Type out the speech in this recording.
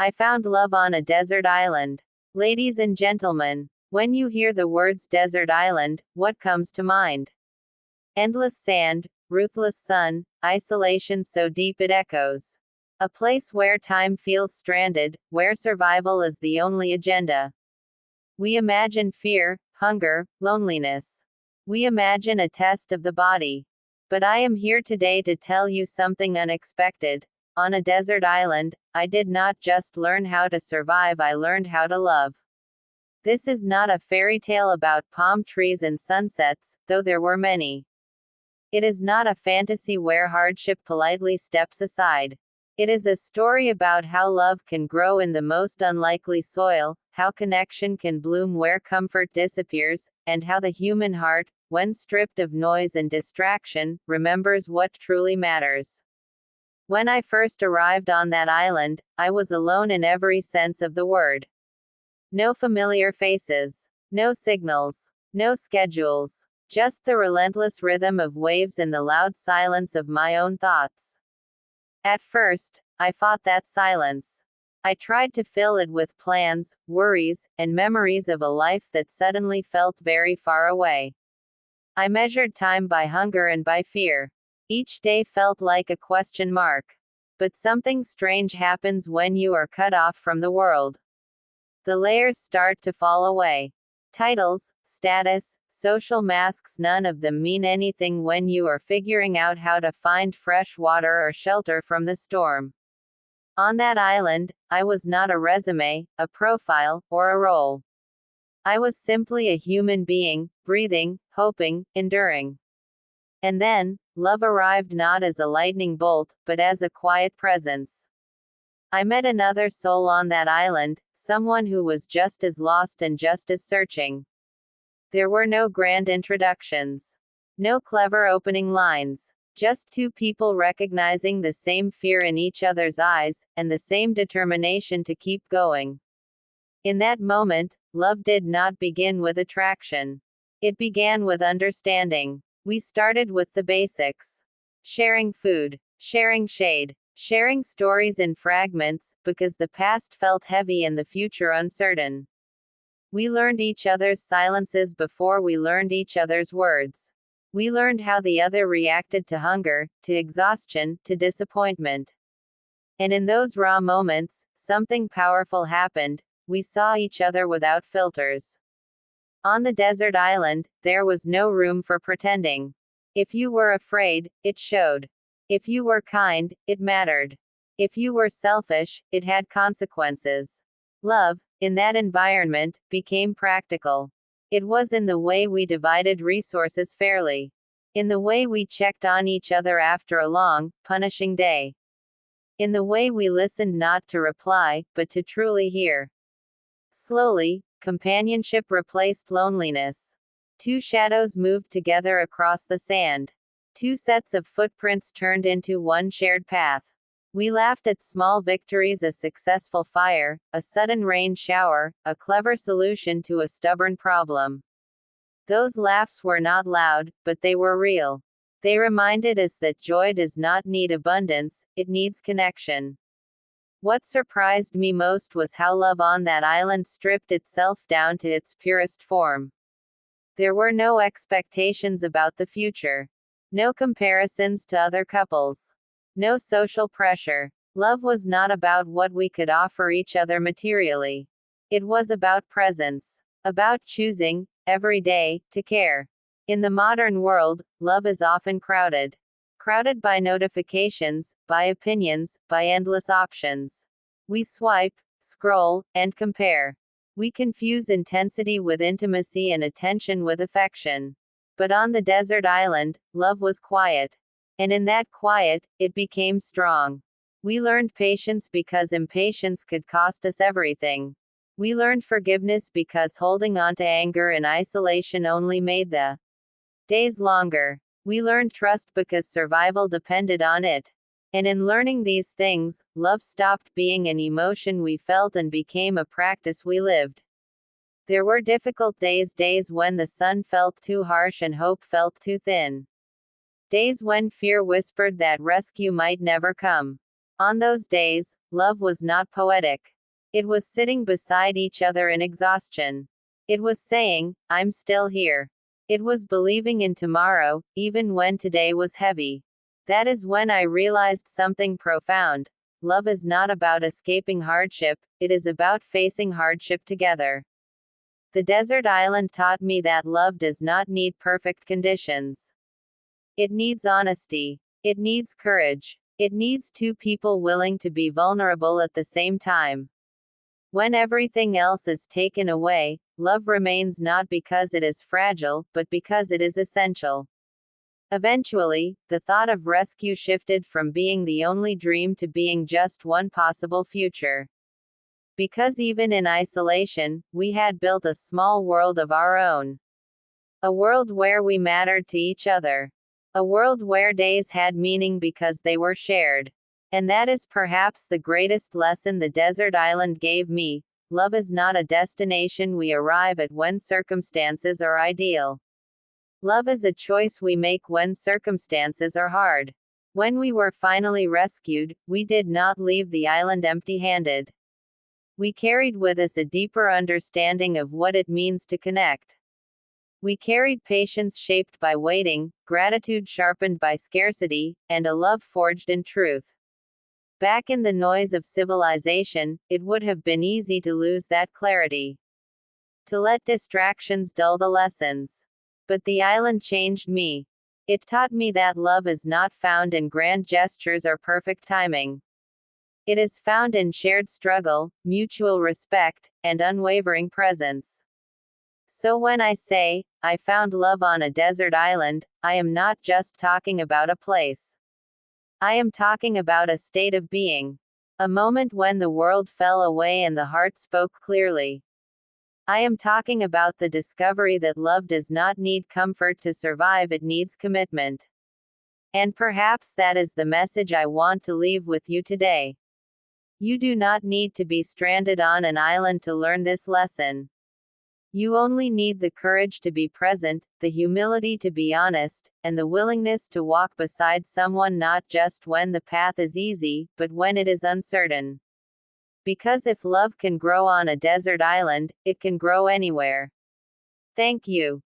I found love on a desert island. Ladies and gentlemen, when you hear the words desert island, what comes to mind? Endless sand, ruthless sun, isolation so deep it echoes. A place where time feels stranded, where survival is the only agenda. We imagine fear, hunger, loneliness. We imagine a test of the body. But I am here today to tell you something unexpected. On a desert island, I did not just learn how to survive, I learned how to love. This is not a fairy tale about palm trees and sunsets, though there were many. It is not a fantasy where hardship politely steps aside. It is a story about how love can grow in the most unlikely soil, how connection can bloom where comfort disappears, and how the human heart, when stripped of noise and distraction, remembers what truly matters. When I first arrived on that island, I was alone in every sense of the word. No familiar faces. No signals. No schedules. Just the relentless rhythm of waves and the loud silence of my own thoughts. At first, I fought that silence. I tried to fill it with plans, worries, and memories of a life that suddenly felt very far away. I measured time by hunger and by fear. Each day felt like a question mark. But something strange happens when you are cut off from the world. The layers start to fall away. Titles, status, social masks, none of them mean anything when you are figuring out how to find fresh water or shelter from the storm. On that island, I was not a resume, a profile, or a role. I was simply a human being, breathing, hoping, enduring. And then, love arrived not as a lightning bolt, but as a quiet presence. I met another soul on that island, someone who was just as lost and just as searching. There were no grand introductions. No clever opening lines. Just two people recognizing the same fear in each other's eyes, and the same determination to keep going. In that moment, love did not begin with attraction. It began with understanding. We started with the basics. Sharing food. Sharing shade. Sharing stories in fragments, because the past felt heavy and the future uncertain. We learned each other's silences before we learned each other's words. We learned how the other reacted to hunger, to exhaustion, to disappointment. And in those raw moments, something powerful happened. We saw each other without filters. On the desert island, there was no room for pretending. If you were afraid, it showed. If you were kind, it mattered. If you were selfish, it had consequences. Love, in that environment, became practical. It was in the way we divided resources fairly. In the way we checked on each other after a long, punishing day. In the way we listened not to reply, but to truly hear. Slowly, companionship replaced loneliness. Two shadows moved together across the sand. Two sets of footprints turned into one shared path. We laughed at small victories, a successful fire, a sudden rain shower, a clever solution to a stubborn problem. Those laughs were not loud, but they were real. They reminded us that joy does not need abundance, it needs connection. What surprised me most was how love on that island stripped itself down to its purest form. There were no expectations about the future. No comparisons to other couples. No social pressure. Love was not about what we could offer each other materially. It was about presence. About choosing, every day, to care. In the modern world, love is often crowded. Crowded by notifications, by opinions, by endless options. We swipe, scroll, and compare. We confuse intensity with intimacy and attention with affection. But on the desert island, love was quiet. And in that quiet, it became strong. We learned patience because impatience could cost us everything. We learned forgiveness because holding on to anger in isolation only made the days longer. We learned trust because survival depended on it. And in learning these things, love stopped being an emotion we felt and became a practice we lived. There were difficult days when the sun felt too harsh and hope felt too thin. Days when fear whispered that rescue might never come. On those days, love was not poetic. It was sitting beside each other in exhaustion. It was saying, I'm still here. It was believing in tomorrow, even when today was heavy. That is when I realized something profound. Love is not about escaping hardship, it is about facing hardship together. The desert island taught me that love does not need perfect conditions. It needs honesty. It needs courage. It needs two people willing to be vulnerable at the same time. When everything else is taken away, love remains not because it is fragile, but because it is essential. Eventually, the thought of rescue shifted from being the only dream to being just one possible future. Because even in isolation, we had built a small world of our own. A world where we mattered to each other. A world where days had meaning because they were shared. And that is perhaps the greatest lesson the desert island gave me. Love is not a destination we arrive at when circumstances are ideal. Love is a choice we make when circumstances are hard. When we were finally rescued, we did not leave the island empty-handed. We carried with us a deeper understanding of what it means to connect. We carried patience shaped by waiting, gratitude sharpened by scarcity, and a love forged in truth. Back in the noise of civilization, it would have been easy to lose that clarity. To let distractions dull the lessons. But the island changed me. It taught me that love is not found in grand gestures or perfect timing. It is found in shared struggle, mutual respect, and unwavering presence. So when I say, I found love on a desert island, I am not just talking about a place. I am talking about a state of being. A moment when the world fell away and the heart spoke clearly. I am talking about the discovery that love does not need comfort to survive, it needs commitment. And perhaps that is the message I want to leave with you today. You do not need to be stranded on an island to learn this lesson. You only need the courage to be present, the humility to be honest, and the willingness to walk beside someone not just when the path is easy, but when it is uncertain. Because if love can grow on a desert island, it can grow anywhere. Thank you.